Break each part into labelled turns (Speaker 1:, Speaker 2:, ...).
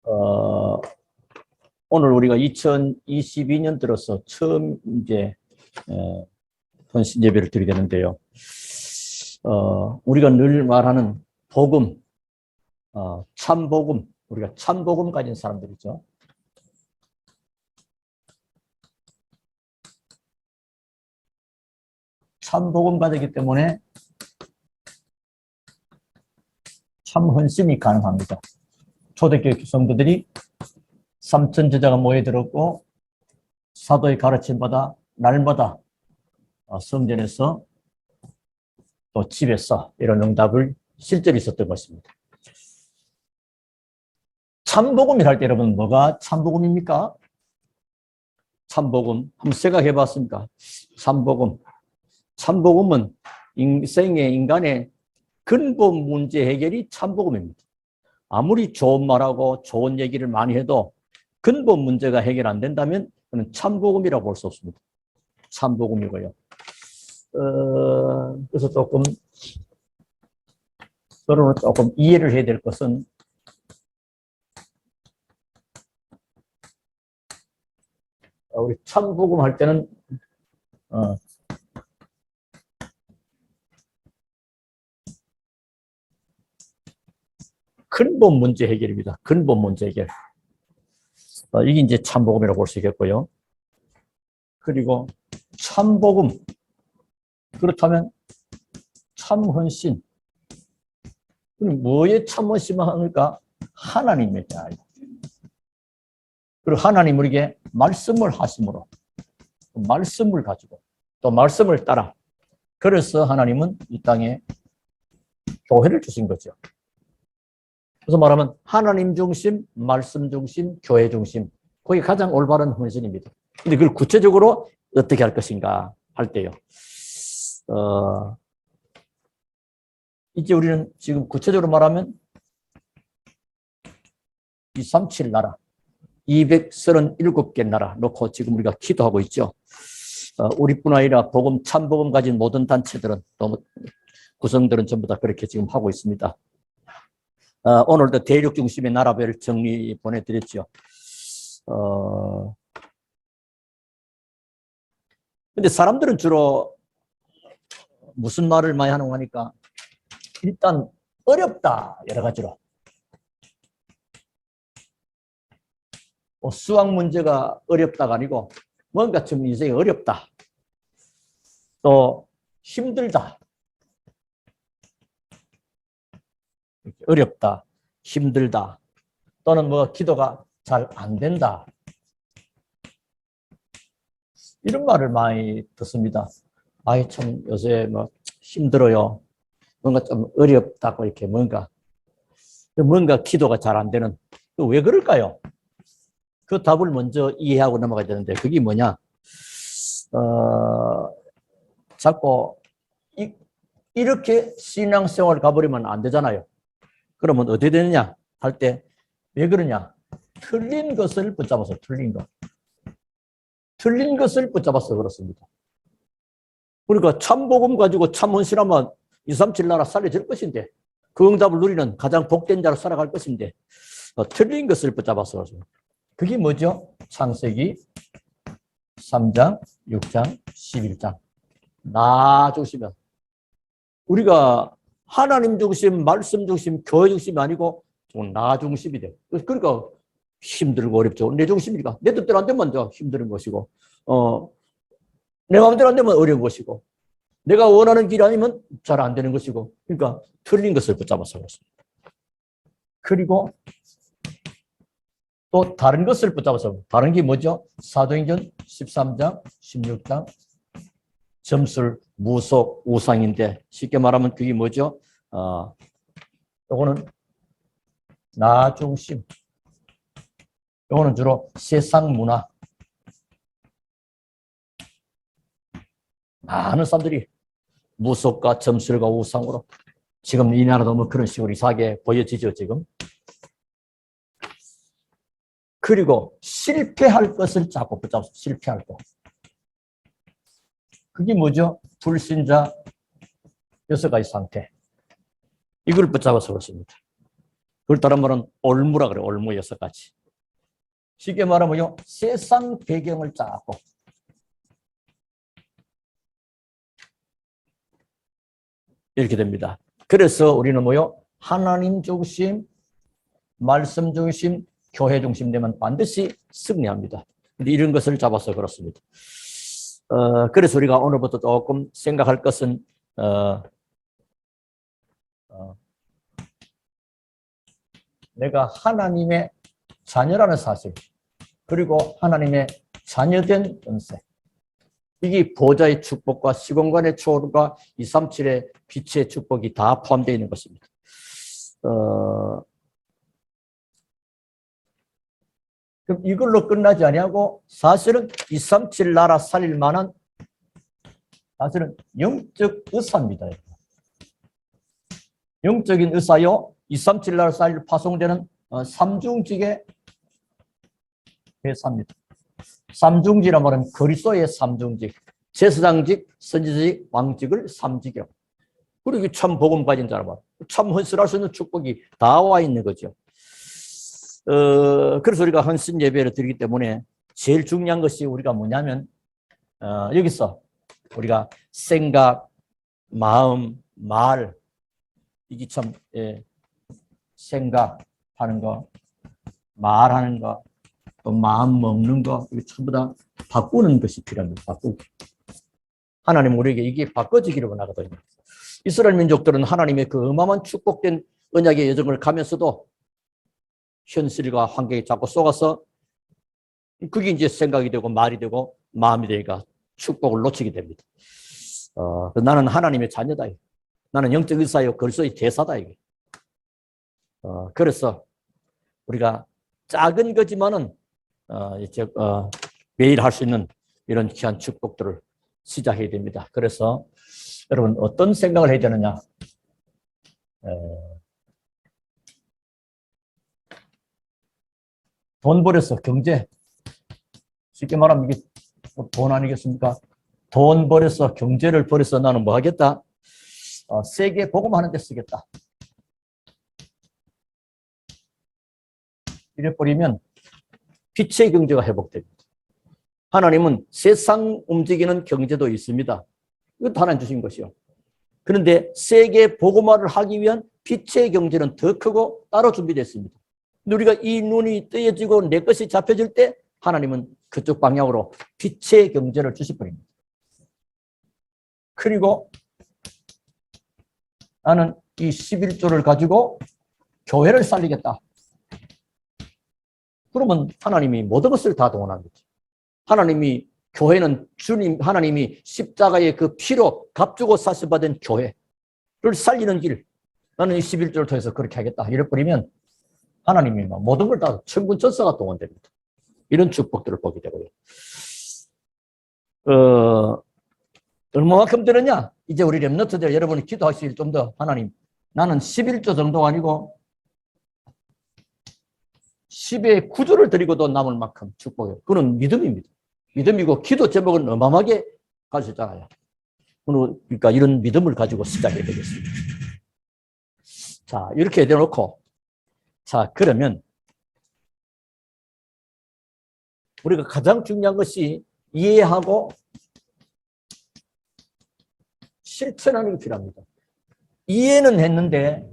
Speaker 1: 어, 오늘 우리가 2022년 들어서 처음 이제 헌신 예배를 드리게 되는데요. 우리가 늘 말하는 복음, 참복음, 우리가 참복음 가진 사람들이죠. 참복음 가지기 때문에 참헌신이 가능합니다. 초대교회 성도들이 삼천 제자가 모여들었고 사도의 가르침 받아 날마다 성전에서 또 집에서 이런 응답을 실제로 있었던 것입니다. 참복음이라 할 때 여러분 뭐가 참복음입니까? 참복음 한번 생각해 봤습니까? 참복음은 인간의 근본 문제 해결이 참복음입니다. 아무리 좋은 말하고 좋은 얘기를 많이 해도 근본 문제가 해결 안 된다면 그는 참복음이라고 볼 수 없습니다. 참복음이고요. 그래서 여러분은 조금 이해를 해야 될 것은 우리 참복음 할 때는 근본 문제 해결입니다. 근본 문제 해결. 이게 이제 참복음이라고 볼 수 있겠고요. 그리고 참복음. 그렇다면 참헌신. 그럼 뭐에 참헌신만 하니까 하나님입니다. 그리고 하나님 우리에게 말씀을 하심으로 말씀을 가지고 또 말씀을 따라 그래서 하나님은 이 땅에 교회를 주신 거죠. 그래서 말하면 하나님 중심, 말씀 중심, 교회 중심 그게 가장 올바른 헌신입니다. 근데 그걸 구체적으로 어떻게 할 것인가 할 때요. 이제 우리는 지금 구체적으로 말하면 237 나라 237개 나라 놓고 지금 우리가 기도하고 있죠. 우리뿐 아니라 복음, 참복음 가진 모든 단체들은 또 구성들은 전부 다 그렇게 지금 하고 있습니다. 오늘도 대륙 중심의 나라별 정리 보내드렸죠. 근데 사람들은 주로 무슨 말을 많이 하는 거니까 일단 어렵다 여러 가지로. 수학 문제가 어렵다가 아니고 뭔가 좀 인생이 어렵다. 또 힘들다. 어렵다. 힘들다. 또는 뭐 기도가 잘 안 된다. 이런 말을 많이 듣습니다. 아이 참 요새 뭐 힘들어요. 뭔가 좀 어렵다고 이렇게 뭔가 기도가 잘 안 되는. 왜 그럴까요? 그 답을 먼저 이해하고 넘어가야 되는데 그게 뭐냐? 자꾸 이렇게 신앙생활을 가버리면 안 되잖아요. 그러면 어떻게 되느냐 할 때 왜 그러냐? 틀린 것을 붙잡아서 틀린 것을 붙잡아서 그렇습니다. 그러니까 참복음 가지고 참헌신하면 237 나라 살려질 것인데 그 응답을 누리는 가장 복된 자로 살아갈 것인데 틀린 것을 붙잡아서 그렇습니다. 그게 뭐죠? 창세기 3장, 6장, 11장. 나 중심이야. 우리가 하나님 중심, 말씀 중심, 교회 중심이 아니고 나 중심이 돼. 그러니까 힘들고 어렵죠. 내 중심이니까. 내 뜻대로 안 되면 힘든 것이고, 내 마음대로 안 되면 어려운 것이고, 내가 원하는 길 아니면 잘 안 되는 것이고, 그러니까 틀린 것을 붙잡아서 그렇습니다. 그리고 또 다른 것을 붙잡아서, 다른 게 뭐죠? 사도행전 13장, 16장, 점술, 무속, 우상인데 쉽게 말하면 그게 뭐죠? 요거는 나 중심. 요거는 주로 세상 문화. 많은 사람들이 무속과 점술과 우상으로 지금 이 나라도 뭐 그런 식으로 이상하게 보여지죠, 지금. 그리고 실패할 것을 자꾸 붙잡아서 실패할 것. 그게 뭐죠? 불신자 6가지 상태. 이걸 붙잡아서 그렇습니다. 그걸 다른 말은 올무라 그래. 올무 6가지. 쉽게 말하면요, 세상 배경을 짜고 이렇게 됩니다. 그래서 우리는 뭐요? 하나님 중심, 말씀 중심, 교회 중심 되면 반드시 승리합니다. 근데 이런 것을 잡아서 그렇습니다. 그래서 우리가 오늘부터 조금 생각할 것은 내가 하나님의 자녀라는 사실, 그리고 하나님의 자녀된 은세, 이게 보좌의 축복과 시공간의 초월과 237의 빛의 축복이 다 포함되어 있는 것입니다. 그럼 이걸로 끝나지 아니하고 사실은 237 나라 살릴 만한 사실은 영적 의사입니다. 영적인 의사요. 237 나라 살릴 파송되는 삼중직의 회사입니다. 삼중직이라 말하면 그리스도의 삼중직, 제사장직, 선지자직, 왕직을 삼직이라고. 그리고 참 복음 가진 자라 말. 참 헌신할 수 있는 축복이 다 와 있는 거죠. 그래서 우리가 헌신 예배를 드리기 때문에 제일 중요한 것이 우리가 뭐냐면 여기서 우리가 생각, 마음, 말, 이게 참 생각하는 거, 말하는 거, 또 마음 먹는 거, 이거 전부 다 바꾸는 것이 필요합니다. 바꾸고. 하나님 우리에게 이게 바꿔지기를 원하거든요. 이스라엘 민족들은 하나님의 그 어마어마한 축복된 언약의 여정을 가면서도 현실과 환경에 자꾸 속아서 그게 이제 생각이 되고 말이 되고 마음이 되니까 축복을 놓치게 됩니다. 나는 하나님의 자녀다. 나는 영적 의사요 그리스도의 대사다. 이게. 그래서 우리가 작은 거지만은 매일 할 수 있는 이런 귀한 축복들을 시작해야 됩니다. 그래서 여러분 어떤 생각을 해야 되느냐? 돈 벌여서 경제, 쉽게 말하면 이게 돈 아니겠습니까? 돈 벌여서 경제를 벌여서 나는 뭐 하겠다? 세계 복음하는 데 쓰겠다. 이래 버리면 빛의 경제가 회복됩니다. 하나님은 세상 움직이는 경제도 있습니다. 이것도 하나님 주신 것이요. 그런데 세계 복음화를 하기 위한 빛의 경제는 더 크고 따로 준비됐습니다. 우리가 이 눈이 뜨여지고 내 것이 잡혀질 때 하나님은 그쪽 방향으로 빛의 경제를 주시버립니다. 그리고 나는 이 11조를 가지고 교회를 살리겠다. 그러면 하나님이 모든 것을 다 동원합니다. 하나님이 교회는 주님, 하나님이 십자가의 그 피로 값주고 사셔받은 교회를 살리는 길. 나는 이 11조를 통해서 그렇게 하겠다. 이럴 뿐이면 하나님이 모든 걸 다 천군 천사가 동원됩니다. 이런 축복들을 보게 되고요. 얼마만큼 되느냐? 이제 우리 렘너트들 여러분이 기도할 수 있을 좀 더 하나님, 나는 11조 정도가 아니고 10의 9조를 드리고도 남을 만큼 축복해요. 그건 믿음입니다. 믿음이고 기도 제목은 어마어마하게 가르쳤잖아요. 그러니까 이런 믿음을 가지고 시작해야 되겠습니다. 자, 이렇게 해놓고 자, 그러면 우리가 가장 중요한 것이 이해하고 실천하는 게 필요합니다. 이해는 했는데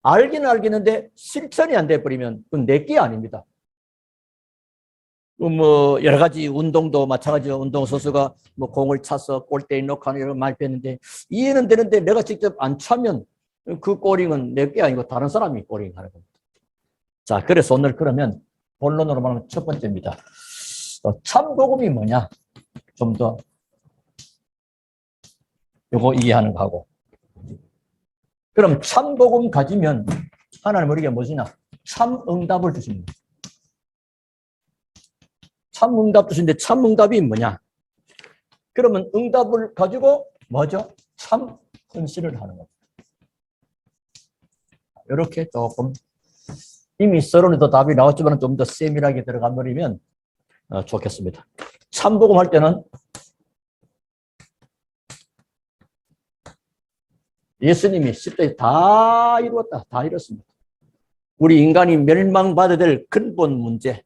Speaker 1: 알기는 알겠는데 실천이 안 돼버리면 그건 내게 아닙니다. 뭐 여러 가지 운동도 마찬가지로 운동선수가 뭐 공을 차서 골대에 넣고 하는 이런 말 뺐는데 이해는 되는데 내가 직접 안 차면 그 골링은 내게 아니고 다른 사람이 골링 하는 겁니다. 자, 그래서 오늘 그러면 본론으로 말하면 첫 번째입니다. 참복음이 뭐냐? 좀 더 요거 이해하는 거 하고. 그럼 참복음 가지면 하나님 우리에게 뭐지냐? 참응답을 주십니다. 참응답 주시는데 참응답이 뭐냐? 그러면 응답을 가지고 뭐죠? 참 헌신을 하는 겁니다. 이렇게 조금 이미 서론에도 답이 나왔지만 좀 더 세밀하게 들어가 버리면 좋겠습니다. 참복음 할 때는 예수님이 십자가에 다 이루었다. 다 이뤘습니다. 우리 인간이 멸망받아야 될 근본 문제,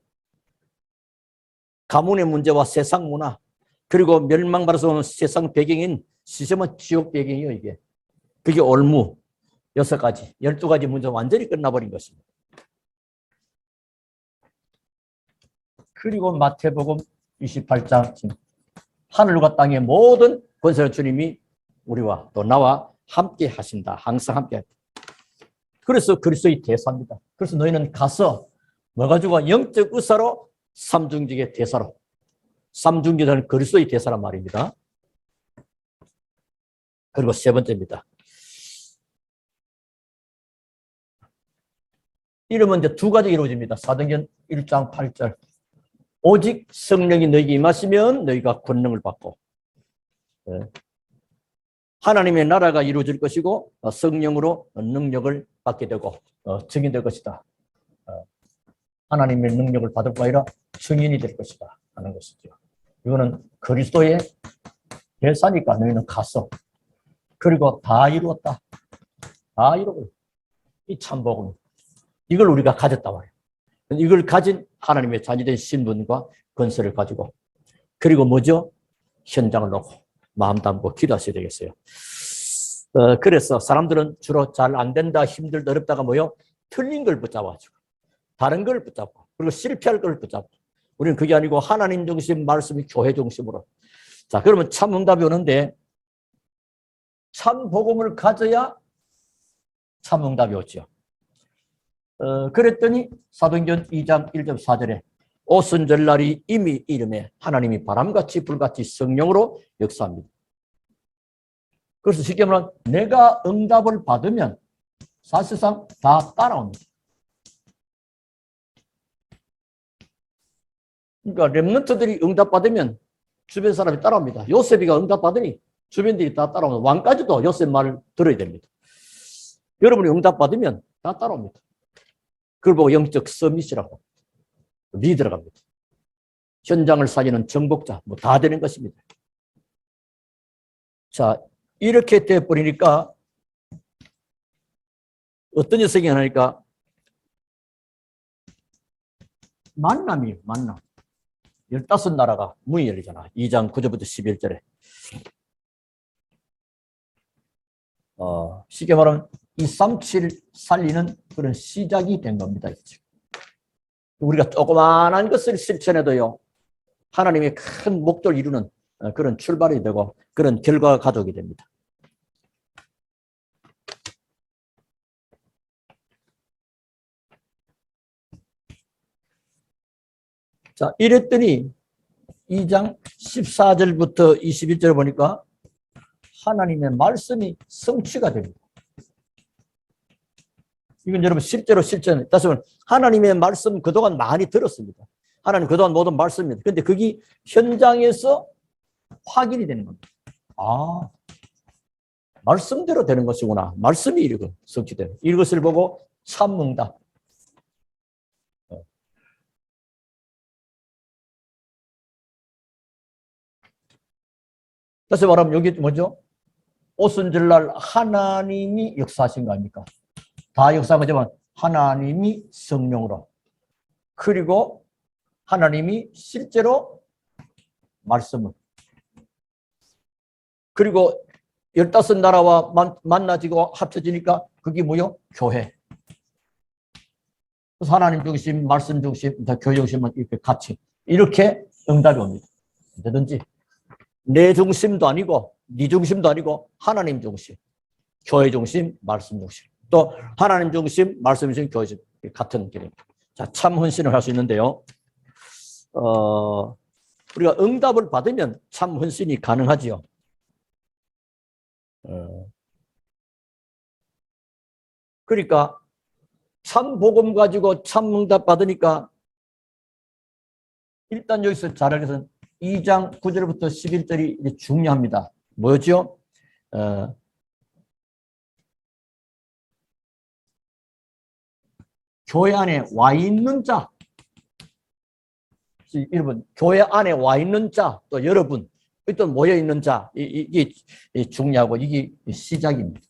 Speaker 1: 가문의 문제와 세상 문화, 그리고 멸망받아서 오는 세상 배경인 시sem은 지옥 배경이에요, 이게. 그게 올무, 6가지, 12가지 문제 완전히 끝나버린 것입니다. 그리고 마태복음 28장, 하늘과 땅의 모든 권세를 주님이 우리와 또 나와 함께 하신다. 항상 함께 하신다. 그래서 그리스도의 대사입니다. 그래서 너희는 가서 뭐 가지고 영적 의사로 삼중직의 대사로, 삼중직은 그리스도의 대사란 말입니다. 그리고 세 번째입니다. 이러면 이제 2가지 이루어집니다. 사도행전 1장 8절. 오직 성령이 너희에게 임하시면 너희가 권능을 받고, 하나님의 나라가 이루어질 것이고 성령으로 능력을 받게 되고 증인될 것이다. 하나님의 능력을 받을 거 아니라 증인이 될 것이다 하는 것이죠. 이거는 그리스도의 대사니까 너희는 가서, 그리고 다 이루었다. 다 이루고 이 참복음, 이걸 우리가 가졌다 말이에요. 이걸 가진 하나님의 자녀된 신분과 권세를 가지고, 그리고 뭐죠? 현장을 놓고 마음 담고 기도하셔야 되겠어요. 그래서 사람들은 주로 잘 안 된다, 힘들다, 어렵다가 뭐요? 틀린 걸 붙잡아가지고, 다른 걸 붙잡고, 그리고 실패할 걸 붙잡고. 우리는 그게 아니고 하나님 중심, 말씀이 교회 중심으로. 자, 그러면 참 응답이 오는데, 참 복음을 가져야 참 응답이 오죠. 그랬더니 사도행전 2장 1절 4절에 오순절날이 이미 이름에 하나님이 바람같이 불같이 성령으로 역사합니다. 그래서 쉽게 말하면 내가 응답을 받으면 사실상 다 따라옵니다. 그러니까 렘넌트들이 응답받으면 주변 사람이 따라옵니다. 요셉이가 응답받으니 주변들이 다 따라옵니다. 왕까지도 요셉 말을 들어야 됩니다. 여러분이 응답받으면 다 따라옵니다. 그걸 보고 영적 서밋이라고 리더가 갑니다. 현장을 살리는 정복자, 뭐 다 되는 것입니다. 자, 이렇게 돼버리니까 어떤 녀석이 하니까 만남. 15나라가 문이 열리잖아. 2장 9절부터 11절에. 쉽게 말하면 237 살리는 그런 시작이 된 겁니다. 우리가 조그마한 것을 실천해도요, 하나님의 큰 목적을 이루는 그런 출발이 되고 그런 결과가 가져오게 됩니다. 자, 이랬더니 2장 14절부터 21절 보니까 하나님의 말씀이 성취가 됩니다. 이건 여러분 실제로 실천, 다시 말하면 하나님의 말씀 그동안 많이 들었습니다. 하나님 그동안 모든 말씀입니다. 그런데 그게 현장에서 확인이 되는 겁니다. 아, 말씀대로 되는 것이구나. 말씀이 이르고 성취되는. 이것을 보고 참 응답. 다시 말하면 여기 뭐죠? 오순절날 하나님이 역사하신 거 아닙니까? 다 역사한 거지만 하나님이 성령으로, 그리고 하나님이 실제로 말씀을, 그리고 15나라와 만나지고 합쳐지니까 그게 뭐요? 교회. 그래서 하나님 중심, 말씀 중심, 교회 중심은 이렇게 같이 이렇게 응답이 옵니다. 언제든지 내 중심도 아니고 네 중심도 아니고 하나님 중심, 교회 중심, 말씀 중심, 또 하나님 중심, 말씀 중심, 교회 중심, 같은 길입니다. 자, 참 헌신을 할 수 있는데요. 우리가 응답을 받으면 참 헌신이 가능하지요. 그러니까 참 복음 가지고 참 응답 받으니까 일단 여기서 잘 알게 된 2장 9절부터 11절이 중요합니다. 뭐죠? 교회 안에 와 있는 자, 여러분 교회 안에 와 있는 자, 또 여러분 또 모여 있는 자, 이게 중요하고 이게 시작입니다.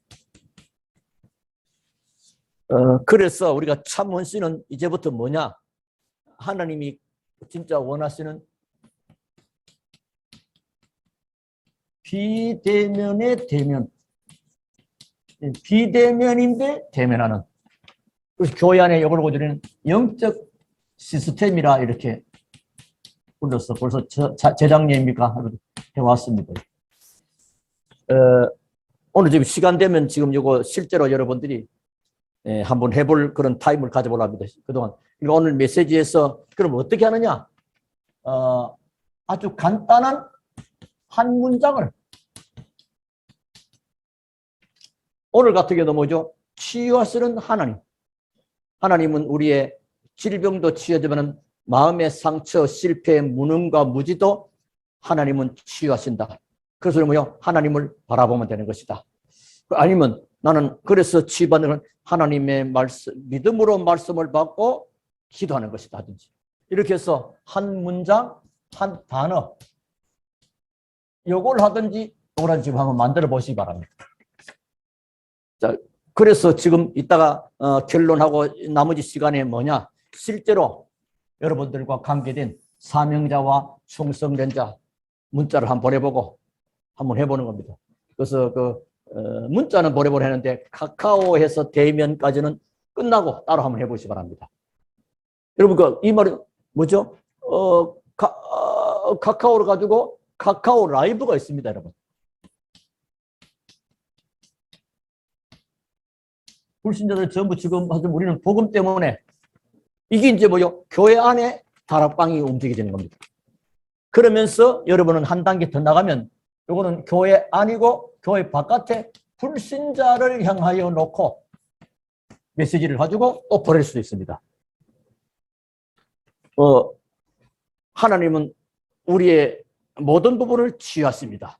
Speaker 1: 그래서 우리가 참원씨는 이제부터 뭐냐? 하나님이 진짜 원하시는 비대면의 대면. 비대면인데 대면하는. 그래서 교회 안에 이걸 우리는 영적 시스템이라 이렇게 불러서 벌써 재작년입니까? 해왔습니다. 오늘 지금 시간 되면 지금 이거 실제로 여러분들이 한번 해볼 그런 타임을 가져보려 합니다. 그동안. 그러니까 오늘 메시지에서 그럼 어떻게 하느냐? 아주 간단한 한 문장을 오늘 같은 경우도 뭐죠? 치유하시는 하나님. 하나님은 우리의 질병도 치유하지만 마음의 상처, 실패, 무능과 무지도 하나님은 치유하신다. 그래서 뭐요? 하나님을 바라보면 되는 것이다. 아니면 나는 그래서 치유받는 건 하나님의 말씀, 믿음으로 말씀을 받고 기도하는 것이다. 이렇게 해서 한 문장, 한 단어 요걸 하든지 요걸 지금 한번 만들어 보시기 바랍니다. 자, 그래서 지금 이따가 결론하고 나머지 시간에 뭐냐? 실제로 여러분들과 관계된 사명자와 충성된 자 문자를 한번 보내보고 한번 해보는 겁니다. 그래서 문자는 보내보려 했는데 카카오에서 대면까지는 끝나고 따로 한번 해보시기 바랍니다. 여러분 이 말은 뭐죠? 카카오를 가지고 카카오 라이브가 있습니다, 여러분. 불신자들 전부 지금 우리는 복음 때문에 이게 이제 뭐요? 교회 안에 다락방이 움직여지는 겁니다. 그러면서 여러분은 한 단계 더 나가면 이거는 교회 아니고 교회 바깥에 불신자를 향하여 놓고 메시지를 가지고 또 보낼 수도 있습니다. 하나님은 우리의 모든 부분을 치유하십니다.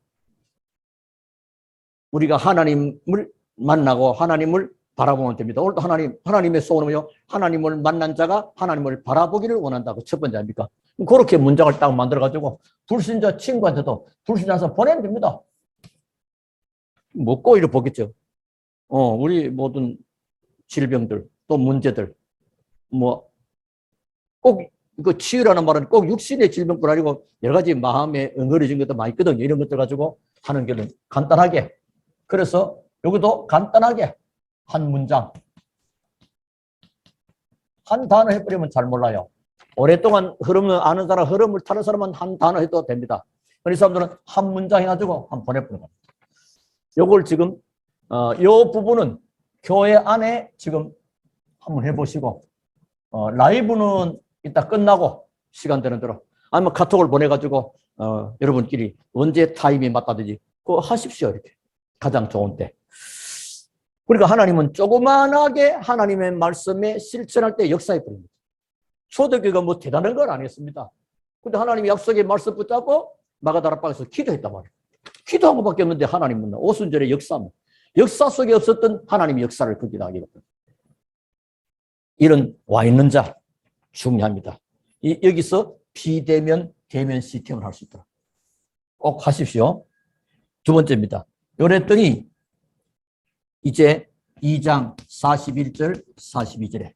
Speaker 1: 우리가 하나님을 만나고 하나님을 바라보면 됩니다. 오늘도 하나님의 소원은요, 하나님을 만난 자가 하나님을 바라보기를 원한다고 첫 번째 아닙니까? 그렇게 문장을 딱 만들어가지고 불신자 친구한테도 불신자서 보내면 됩니다. 뭐 꼬이를 보겠죠. 우리 모든 질병들, 또 문제들, 꼭 그 치유라는 말은 꼭 육신의 질병뿐 아니고 여러 가지 마음에 응어리진 것도 많이 있거든요. 이런 것들 가지고 하는 게는 간단하게. 그래서 여기도 간단하게 한 문장, 한 단어 해버리면 잘 몰라요. 오랫동안 흐름을 아는 사람, 흐름을 타는 사람은 한 단어 해도 됩니다. 이 사람들은 한 문장 해가지고 한번 보내보는 겁니다. 요걸 지금, 요 부분은 교회 안에 지금 한번 해보시고, 라이브는 이따 끝나고 시간 되는 대로, 아니면 카톡을 보내가지고, 여러분끼리 언제 타임이 맞다든지, 그거 하십시오. 이렇게. 가장 좋은 때. 그러니까 하나님은 조그만하게 하나님의 말씀에 실천할 때 역사해 버립니다. 초대교회가 뭐 대단한 건 아니었습니다. 근데 하나님이 약속의 말씀 붙잡고 마가다락방에서 기도했단 말이에요. 기도한 것밖에 없는데 하나님은 오순절의 역사입니다. 역사 속에 없었던 하나님의 역사를 거기다 하게 됩니다. 이런 와 있는 자 중요합니다. 여기서 비대면, 대면 시스템을 할 수 있도록 꼭 하십시오. 두 번째입니다. 요랬더니 이제 2장 41절, 42절에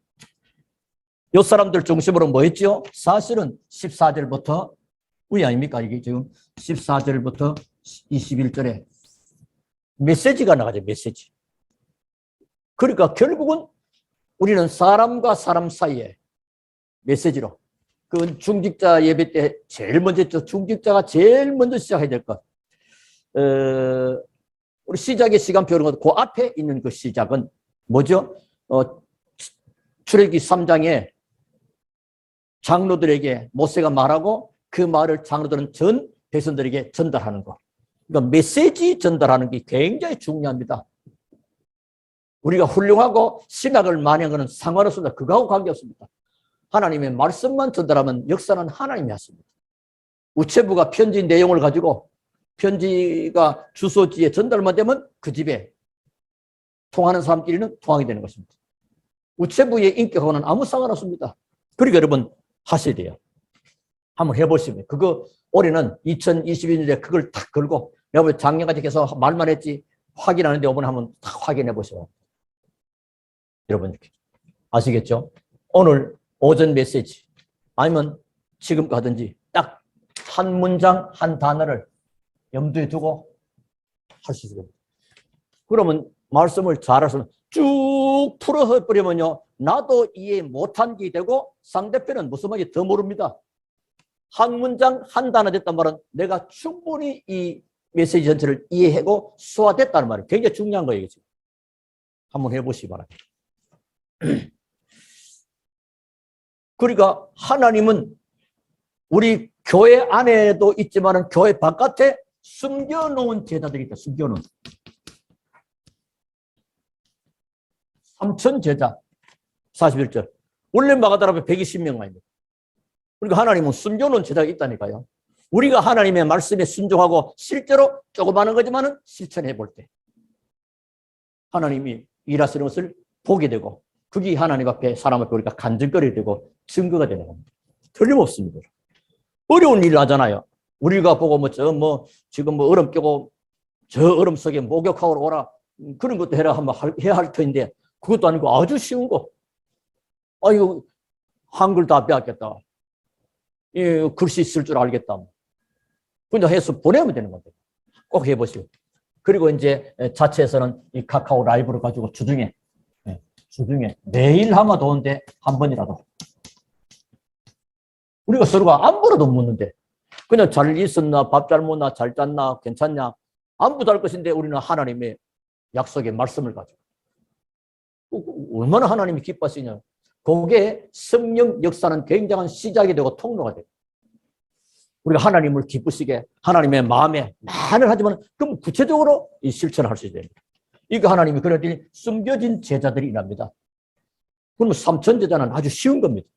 Speaker 1: 요 사람들 중심으로 뭐 했죠? 사실은 14절부터 위 아닙니까? 이게 지금 14절부터 21절에 메시지가 나가죠. 메시지. 그러니까 결국은 우리는 사람과 사람 사이에 메시지로 그 중직자 예배 때 제일 먼저 했죠. 중직자가 제일 먼저 시작해야 될 것. 우리 시작의 시간표는 그 앞에 있는 그 시작은 뭐죠? 출애굽기 3장에 장로들에게 모세가 말하고 그 말을 장로들은 전 백성들에게 전달하는 거. 그러니까 메시지 전달하는 게 굉장히 중요합니다. 우리가 훌륭하고 신학을 많이 한 것은 상관없습니다. 그거하고 관계없습니다. 하나님의 말씀만 전달하면 역사는 하나님이 하십니다. 우체부가 편지 내용을 가지고 편지가 주소지에 전달만 되면 그 집에 통하는 사람끼리는 통하게 되는 것입니다. 우체부의 인격하고는 아무 상관없습니다. 그러니까 여러분 하셔야 돼요. 한번 해보시면. 그거 올해는 2022년에 그걸 탁 걸고 내가 작년까지 계속 말만 했지 확인하는데 이번에 한번 탁 확인해 보세요. 여러분 아시겠죠? 오늘 오전 메시지 아니면 지금 가든지 딱 한 문장 한 단어를 염두에 두고 할 수 있습니다. 그러면 말씀을 잘해서 쭉 풀어버리면요, 나도 이해 못한 게 되고 상대편은 무슨 말인지 더 모릅니다. 한 문장 한 단어 됐단 말은 내가 충분히 이 메시지 전체를 이해하고 소화됐다는 말이에요. 굉장히 중요한 거예요. 지금. 한번 해보시기 바랍니다. 그러니까 하나님은 우리 교회 안에도 있지만 교회 바깥에 숨겨놓은 제자들이 있다. 숨겨놓은. 삼천 제자. 41절. 원래 마가다라 앞에 120명만입니다. 그러니까 하나님은 숨겨놓은 제자가 있다니까요. 우리가 하나님의 말씀에 순종하고 실제로 조그마한 거지만 실천해 볼 때 하나님이 일하시는 것을 보게 되고 그게 하나님 앞에 사람 앞에 우리가 간증거리게 되고 증거가 되는 겁니다. 틀림없습니다. 어려운 일을 하잖아요. 우리가 보고 지금 얼음 끼고 저 얼음 속에 목욕하러 오라 그런 것도 해라 하면 해야 할 터인데 그것도 아니고 아주 쉬운 거. 아유 한글 다 배웠겠다. 글씨 쓸 줄 알겠다. 그냥 해서 보내면 되는 건데 꼭 해보시오. 그리고 이제 자체에서는 이 카카오 라이브를 가지고 주중에 매일 하면 좋은데 한 번이라도 우리가 서로가 안부라도 묻는데 그냥 잘 있었나 밥 잘 먹나 잘 잤나 괜찮냐 안부도 할 것인데 우리는 하나님의 약속의 말씀을 가지고 얼마나 하나님이 기뻐하시냐. 그게 성령 역사는 굉장한 시작이 되고 통로가 돼요. 우리가 하나님을 기쁘시게 하나님의 마음에 말을 하지만 그럼 구체적으로 이 실천을 할 수 있어야 됩니다. 이거 하나님이 그랬더니 숨겨진 제자들이 일합니다. 그러면 3천 제자는 아주 쉬운 겁니다.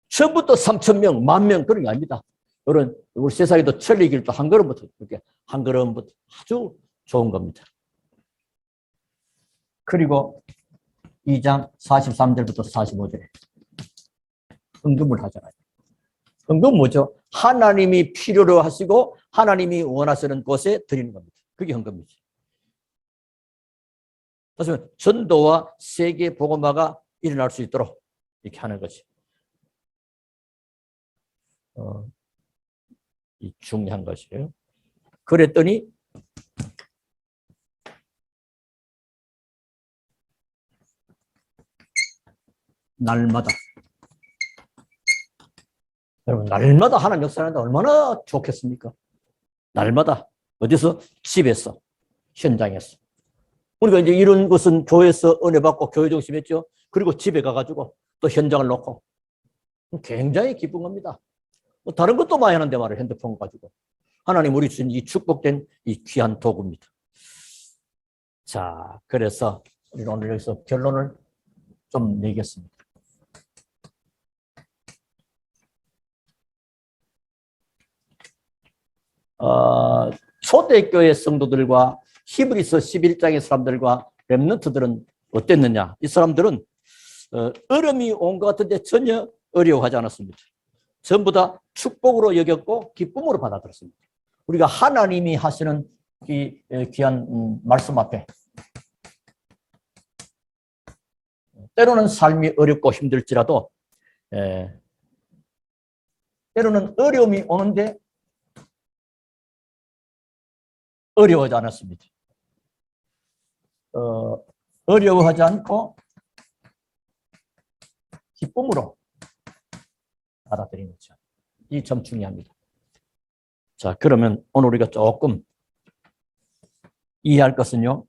Speaker 1: 처음부터 3,000명, 10,000명 그런 게 아닙니다. 여러분 우리 세상에도 천리길도 한 걸음부터 이렇게 한 걸음부터 아주 좋은 겁니다. 그리고 2장 43절부터 45절에 헌금을 하잖아요. 헌금 뭐죠? 하나님이 필요로 하시고 하나님이 원하시는 곳에 드리는 겁니다. 그게 헌금이죠. 그래서 전도와 세계 복음화가 일어날 수 있도록 이렇게 하는 거지. 이 중요한 것이에요. 그랬더니 날마다 여러분 날마다 하나님 역사하는데 얼마나 좋겠습니까? 날마다 어디서? 집에서 현장에서 우리가 이제 이런 것은 교회에서 은혜 받고 교회 중심했죠. 그리고 집에 가가지고 또 현장을 놓고 굉장히 기쁜 겁니다. 뭐 다른 것도 많이 하는데 말이에요. 핸드폰 가지고 하나님 우리 주신 이 축복된 이 귀한 도구입니다. 자, 그래서 우리는 오늘 여기서 결론을 좀 내겠습니다. 초대교회 성도들과 히브리서 11장의 사람들과 렘넌트들은 어땠느냐? 이 사람들은 어려움이 온 것 같은데 전혀 어려워하지 않았습니다. 전부 다 축복으로 여겼고 기쁨으로 받아들였습니다. 우리가 하나님이 하시는 이 귀한 말씀 앞에 때로는 삶이 어렵고 힘들지라도 때로는 어려움이 오는데 어려워하지 않았습니다. 어려워하지 않고 기쁨으로 받아들인 거죠. 이 점 중요합니다. 자, 그러면 오늘 우리가 조금 이해할 것은요.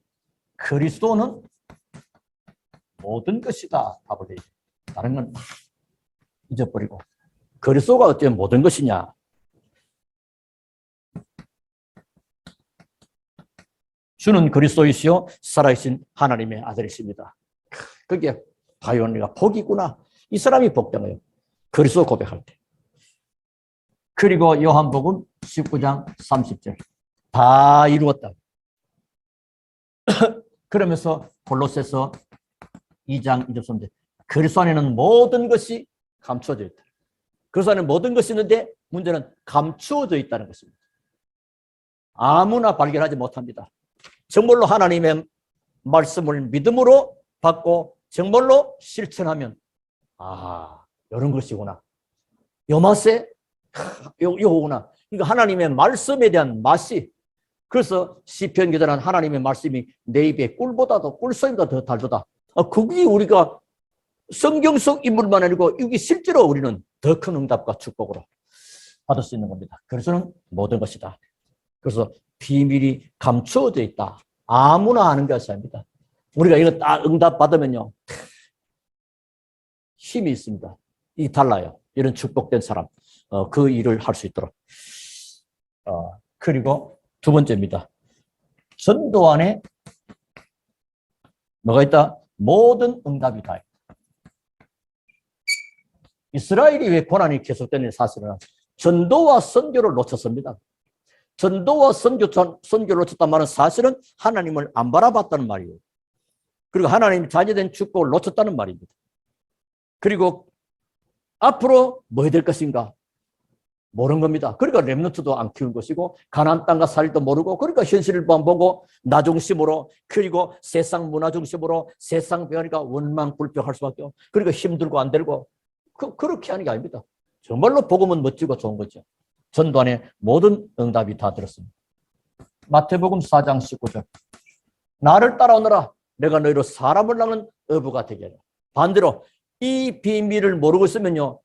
Speaker 1: 그리스도는 모든 것이다. 답을 해요. 다른 건 다 잊어버리고 그리스도가 어쩌면 모든 것이냐. 주는 그리스도이시요 살아계신 하나님의 아들이십니다. 그게 과연 우리가 복이구나. 이 사람이 복된 거예요. 그리스도 고백할 때. 그리고 요한복음 19장 30절 다 이루었다. 그러면서 골로새서 2장 23절 그리스도 안에는 모든 것이 감추어져 있다. 그리스도 안에 모든 것이 있는데 문제는 감추어져 있다는 것입니다. 아무나 발견하지 못합니다. 정말로 하나님의 말씀을 믿음으로 받고 정말로 실천하면 이런 것이구나. 요 맛에 요거구나. 그러니까 하나님의 말씀에 대한 맛이, 그래서 시편 기자는 하나님의 말씀이 내 입에 꿀보다도 꿀소리보다 더 달도다. 그게 우리가 성경 속 인물만 아니고 이게 실제로 우리는 더 큰 응답과 축복으로 받을 수 있는 겁니다. 그래서는 모든 것이다. 그래서 비밀이 감추어져 있다. 아무나 아는 것이 아닙니다. 우리가 이거 딱 응답 받으면요, 힘이 있습니다. 이 달라요. 이런 축복된 사람, 그 일을 할 수 있도록. 그리고 두 번째입니다. 전도 안에 뭐가 있다? 모든 응답이 다 있다. 이스라엘이 왜 고난이 계속되는 사실은 전도와 선교를 놓쳤습니다. 전도와 선교를 놓쳤단 말은 사실은 하나님을 안 바라봤다는 말이에요. 그리고 하나님 자녀된 축복을 놓쳤다는 말입니다. 그리고 앞으로 뭐 해야 될 것인가 모르는 겁니다. 그러니까 렘넌트도 안 키운 것이고 가나안 땅과 살도 모르고, 그러니까 현실만 보고 나 중심으로, 그리고 세상 문화 중심으로 세상 배우니까 원망불평할 수밖에 없고, 그러니까 힘들고 안 되고, 그렇게 하는 게 아닙니다. 정말로 복음은 멋지고 좋은 거죠. 전도 안에 모든 응답이 다 들었습니다. 마태복음 4장 19절. 나를 따라오너라. 내가 너희로 사람을 낳는 어부가 되게 하라. 반대로 이 비밀을 모르고 있으면요,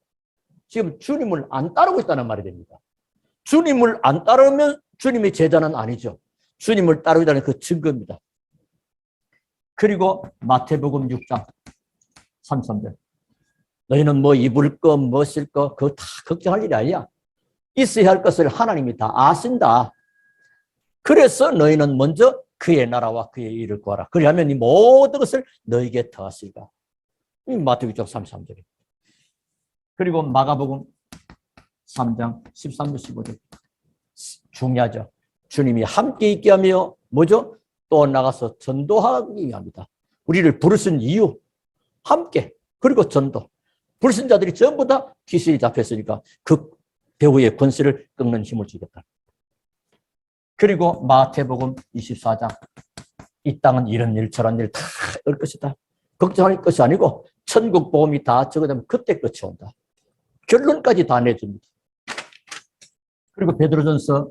Speaker 1: 지금 주님을 안 따르고 있다는 말이 됩니다. 주님을 안 따르면 주님의 제자는 아니죠. 주님을 따르고 있다는 그 증거입니다. 그리고 마태복음 6장 33절. 너희는 뭐 입을 거, 뭐 쓸 거, 그거 다 걱정할 일이 아니야. 있어야 할 것을 하나님이 다 아신다. 그래서 너희는 먼저 그의 나라와 그의 일을 구하라. 그리하면 이 모든 것을 너희에게 더하시리라. 이 마태복음 33절입니다. 그리고 마가복음 3장 13절 15절. 중요하죠. 주님이 함께 있게 하며 뭐죠? 또 나가서 전도하기 위함이다. 우리를 부르신 이유, 함께, 그리고 전도. 부르신 자들이 전부 다 귀신이 잡혔으니까 그 배후의 권세를 끊는 힘을 주겠다. 그리고 마태복음 24장. 이 땅은 이런 일 저런 일 다 올 것이다. 걱정할 것이 아니고 천국 복음이 다 적어지면 그때 끝이 온다. 결론까지 다 내줍니다. 그리고 베드로전서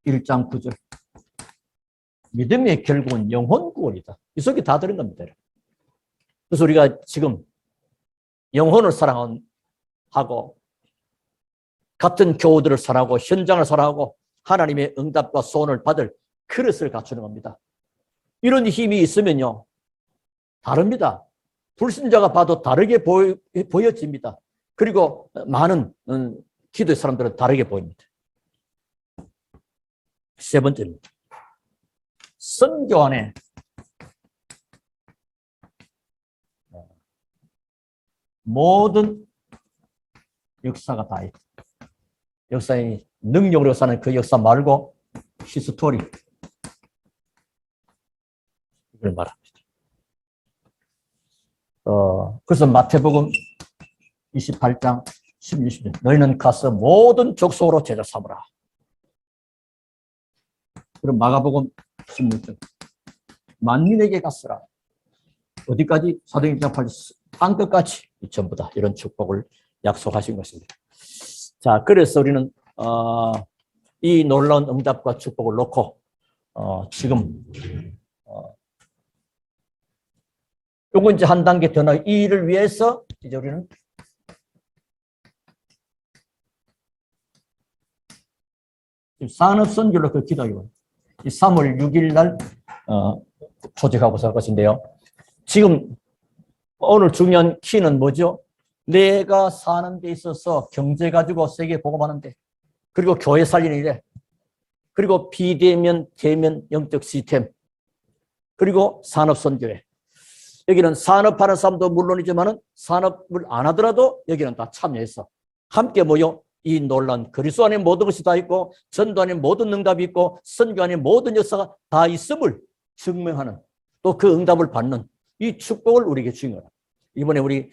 Speaker 1: 1장 9절. 믿음의 결국은 영혼 구원이다. 이 속에 다 들은 겁니다. 그래서 우리가 지금 영혼을 사랑하고 같은 교우들을 사랑하고 현장을 사랑하고 하나님의 응답과 소원을 받을 그릇을 갖추는 겁니다. 이런 힘이 있으면요, 다릅니다. 불신자가 봐도 다르게 보여집니다. 그리고 많은 기도의 사람들은 다르게 보입니다. 세 번째입니다. 선교 안에 모든 역사가 다 있다. 역사의 능력으로 사는 그 역사 말고 히스토리, 이걸 말합니다. 그래서 마태복음 28장 16절. 너희는 가서 모든 족속으로 제자 삼으라. 그리고 마가복음 16절. 만민에게 갔으라. 어디까지? 사도행전 8장 땅끝까지 전부 다 이런 축복을 약속하신 것입니다. 자, 그래서 우리는 이 놀라운 응답과 축복을 놓고 지금 요거 이제 한 단계 더 나가 이 일을 위해서 이제 우리는 산업선교로 그 기도하기로 3월 6일 날 조직하고서 할 것인데요. 지금 오늘 중요한 키는 뭐죠? 내가 사는 데 있어서 경제 가지고 세계 복음하는데, 그리고 교회 살리는 일에, 그리고 비대면, 대면 영적 시스템, 그리고 산업선교회. 여기는 산업하는 사람도 물론이지만 산업을 안 하더라도 여기는 다 참여해서 함께 모여 이 놀란 그리스도 안에 모든 것이 다 있고 전도 안에 모든 응답이 있고 선교 안에 모든 역사가 다 있음을 증명하는, 또 그 응답을 받는 이 축복을 우리에게 주인 거다. 이번에 우리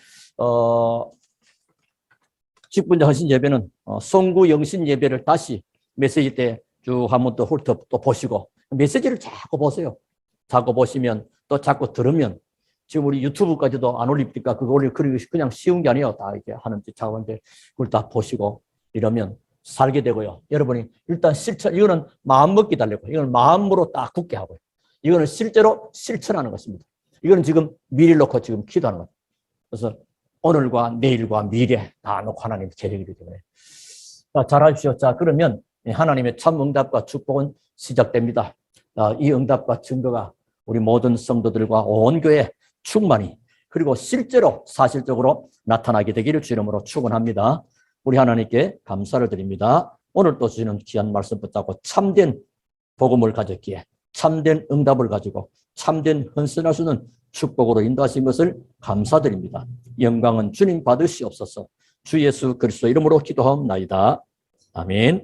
Speaker 1: 직분자 헌신 예배는 송구 영신 예배를 다시 메시지 때 쭉 한 번 더 훑어 또 보시고 메시지를 자꾸 보세요. 자꾸 보시면 또 자꾸 들으면 지금 우리 유튜브까지도 안 올립니까? 그거 올리기 그냥 쉬운 게 아니에요. 다 이렇게 하는지 작업인데 그걸 다 보시고 이러면 살게 되고요. 여러분이 일단 실천, 이거는 마음 먹기 달리고, 이거는 마음으로 딱 굳게 하고요. 이거는 실제로 실천하는 것입니다. 이거는 지금 미리 놓고 지금 기도하는 거예요. 그래서 오늘과 내일과 미래 다 놓고 하나님 계획이기 때문에. 자, 잘하십시오. 자, 그러면 하나님의 참 응답과 축복은 시작됩니다. 이 응답과 증거가 우리 모든 성도들과 온 교회 충만히 그리고 실제로 사실적으로 나타나게 되기를 주 이름으로 축원합니다. 우리 하나님께 감사를 드립니다. 오늘 또 주시는 귀한 말씀 붙잡고 참된 복음을 가졌기에 참된 응답을 가지고 참된 헌신할 수 있는 축복으로 인도하신 것을 감사드립니다. 영광은 주님 받으시옵소서. 주 예수 그리스도 이름으로 기도하옵나이다. 아멘.